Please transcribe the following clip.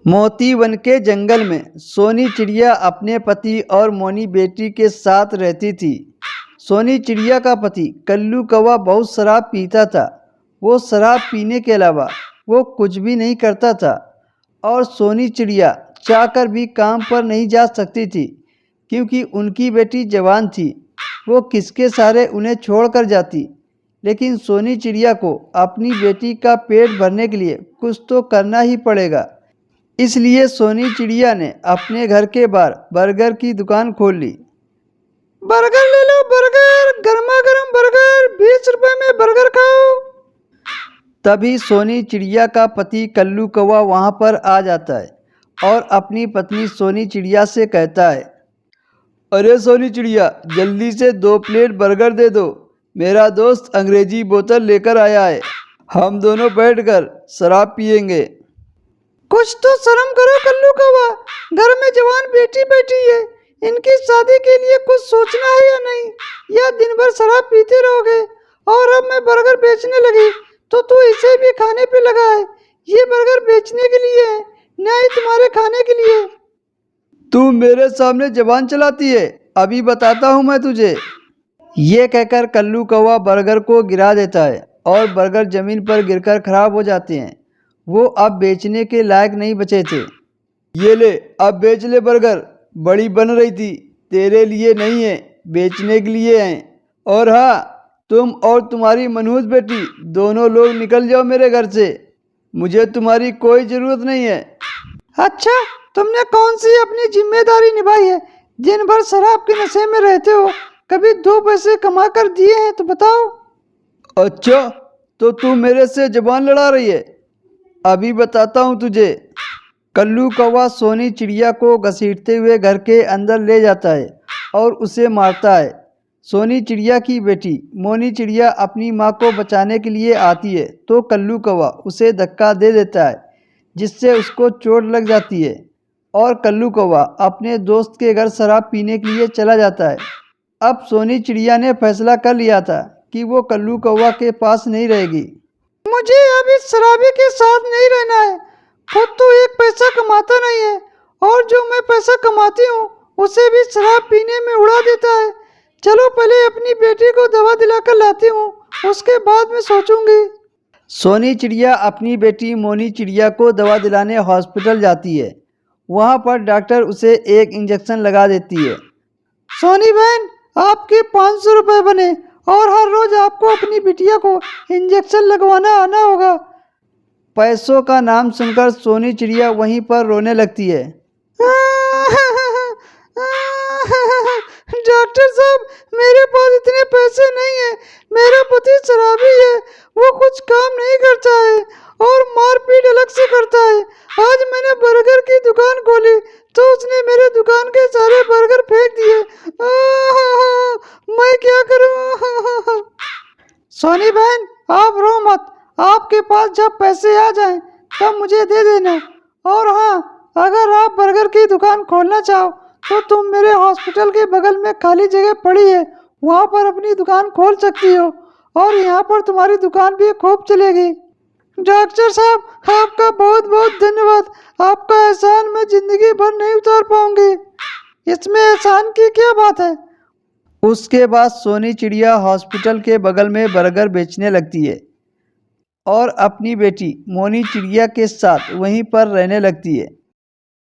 मोती वन के जंगल में सोनी चिड़िया अपने पति और मोनी बेटी के साथ रहती थी। सोनी चिड़िया का पति कल्लू कौवा बहुत शराब पीता था। वो शराब पीने के अलावा वो कुछ भी नहीं करता था और सोनी चिड़िया चाहकर भी काम पर नहीं जा सकती थी क्योंकि उनकी बेटी जवान थी। वो किसके सहारे उन्हें छोड़कर जाती। लेकिन सोनी चिड़िया को अपनी बेटी का पेट भरने के लिए कुछ तो करना ही पड़ेगा। इसलिए सोनी चिड़िया ने अपने घर के बाहर बर्गर की दुकान खोल ली। बर्गर ले लो, बर्गर, गर्मा गर्म बर्गर, 20 रुपए में बर्गर खाओ। तभी सोनी चिड़िया का पति कल्लू कौवा वहां पर आ जाता है और अपनी पत्नी सोनी चिड़िया से कहता है, अरे सोनी चिड़िया, जल्दी से 2 प्लेट बर्गर दे दो। मेरा दोस्त अंग्रेजी बोतल लेकर आया है। हम दोनों बैठकर शराब पियेंगे। कुछ तो शर्म करो कल्लू कौवा, घर में जवान बेटी बैठी है। इनकी शादी के लिए कुछ सोचना है या नहीं, या दिन भर शराब पीते रहोगे। और अब मैं बर्गर बेचने लगी तो तू इसे भी खाने पे लगा है। ये बर्गर बेचने के लिए है, न ही तुम्हारे खाने के लिए। तू मेरे सामने जबान चलाती है, अभी बताता हूँ मैं तुझे। ये कहकर कल्लू कौवा बर्गर को गिरा देता है और बर्गर जमीन पर गिरकर खराब हो जाते हैं। वो अब बेचने के लायक नहीं बचे थे। ये ले, अब बेच ले बर्गर। बड़ी बन रही थी, तेरे लिए नहीं है, बेचने के लिए हैं। और हाँ, तुम और तुम्हारी मनहूस बेटी दोनों लोग निकल जाओ मेरे घर से। मुझे तुम्हारी कोई ज़रूरत नहीं है। अच्छा, तुमने कौन सी अपनी जिम्मेदारी निभाई है? दिन भर शराब के नशे में रहते हो, कभी 2 पैसे कमा कर दिए हैं तो बताओ। अच्छा, तो तू मेरे से जबान लड़ा रही है, अभी बताता हूँ तुझे। कल्लू कौवा सोनी चिड़िया को घसीटते हुए घर के अंदर ले जाता है और उसे मारता है। सोनी चिड़िया की बेटी मोनी चिड़िया अपनी माँ को बचाने के लिए आती है तो कल्लू कौवा उसे धक्का दे देता है, जिससे उसको चोट लग जाती है और कल्लू कौवा अपने दोस्त के घर शराब पीने के लिए चला जाता है। अब सोनी चिड़िया ने फैसला कर लिया था कि वो कल्लू कौवा के पास नहीं रहेगी। मुझे अब इस शराबी के साथ नहीं रहना है। खुद तो एक पैसा कमाता नहीं है और जो मैं पैसा कमाती हूँ उसे भी शराब पीने में उड़ा देता है। चलो पहले अपनी बेटी को दवा दिलाकर लाती हूँ, उसके बाद मैं सोचूंगी। सोनी चिड़िया अपनी बेटी मोनी चिड़िया को दवा दिलाने हॉस्पिटल जाती है। वहाँ पर डॉक्टर उसे एक इंजेक्शन लगा देती है। सोनी बहन, आपके 500 रुपये बने और हर रोज आपको अपनी बिटिया को इंजेक्शन लगवाना आना होगा। पैसों का नाम सुनकर सोनी चिड़िया वहीं पर रोने लगती है। डॉक्टर साहब, मेरे पास इतने पैसे नहीं है। मेरा पति शराबी है, वो कुछ काम नहीं करता है और मारपीट अलग से करता है। आज मैंने बर्गर की दुकान खोली तो उसने मेरे दुकान के सारे बर्गर फेंक दिए। मैं क्या करूं? सोनी बहन, आप रो मत। आपके पास जब पैसे आ जाएं तब मुझे दे देना। और हाँ, अगर आप बर्गर की दुकान खोलना चाहो तो तुम मेरे हॉस्पिटल के बगल में खाली जगह पड़ी है, वहाँ पर अपनी दुकान खोल सकती हो और यहाँ पर तुम्हारी दुकान भी खूब चलेगी। डॉक्टर साहब, आपका बहुत बहुत धन्यवाद। आपका एहसान मैं जिंदगी भर नहीं उतार पाऊंगी। इसमें एहसान की क्या बात है? उसके बाद सोनी चिड़िया हॉस्पिटल के बगल में बर्गर बेचने लगती है और अपनी बेटी मोनी चिड़िया के साथ वहीं पर रहने लगती है।